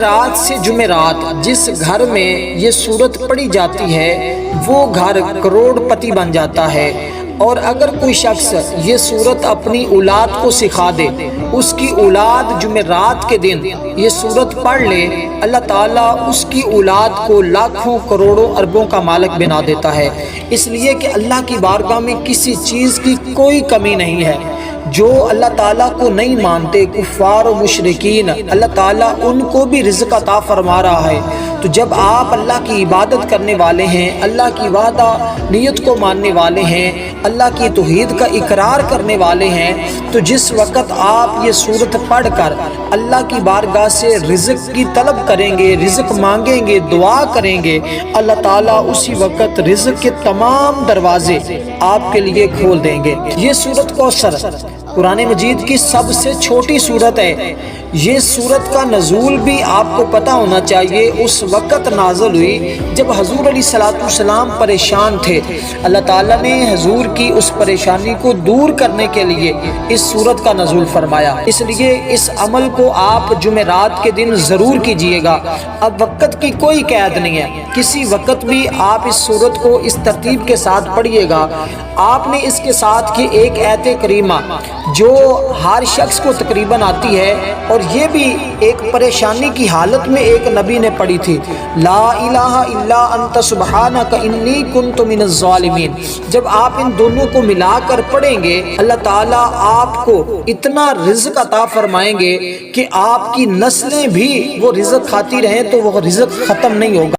رات سے جمعرات جس گھر میں یہ سورت پڑھی جاتی ہے وہ گھر کروڑ پتی بن جاتا ہے، اور اگر کوئی شخص یہ سورت اپنی اولاد کو سکھا دے، اس کی اولاد جمعرات کے دن یہ سورت پڑھ لے، اللہ تعالیٰ اس کی اولاد کو لاکھوں کروڑوں اربوں کا مالک بنا دیتا ہے، اس لیے کہ اللہ کی بارگاہ میں کسی چیز کی کوئی کمی نہیں ہے۔ جو اللہ تعالیٰ کو نہیں مانتے کفار و مشرکین، اللہ تعالیٰ ان کو بھی رزق عطا فرما رہا ہے۔ تو جب آپ اللہ کی عبادت کرنے والے ہیں، اللہ کی وعدہ نیت کو ماننے والے ہیں، اللہ کی توحید کا اقرار کرنے والے ہیں، تو جس وقت آپ یہ سورت پڑھ کر اللہ کی بارگاہ سے رزق کی طلب کریں گے، رزق مانگیں گے، دعا کریں گے، اللہ تعالیٰ اسی وقت رزق کے تمام دروازے آپ کے لیے کھول دیں گے۔ یہ سورت کوثر قرآن مجید کی سب سے چھوٹی سورت ہے۔ یہ سورت کا نزول بھی آپ کو پتہ ہونا چاہیے، اس وقت نازل ہوئی جب حضور علیہ السلام پریشان تھے۔ اللہ تعالیٰ نے حضور کی اس پریشانی کو دور کرنے کے لیے اس سورت کا نزول فرمایا، اس لیے اس عمل کو آپ جمعرات کے دن ضرور کیجئے گا۔ اب وقت کی کوئی قید نہیں ہے، کسی وقت بھی آپ اس سورت کو اس ترتیب کے ساتھ پڑھیے گا۔ آپ نے اس کے ساتھ کی ایک آیت کریمہ جو ہر شخص کو تقریباً آتی ہے، اور یہ بھی ایک پریشانی کی حالت میں ایک نبی نے پڑھی تھی، لا الہ الا انت سبحانک انی کنت من الظالمین۔ جب آپ ان دونوں کو ملا کر پڑھیں گے، اللہ تعالیٰ آپ کو اتنا رزق عطا فرمائیں گے کہ آپ کی نسلیں بھی وہ رزق کھاتی رہیں تو وہ رزق ختم نہیں ہوگا۔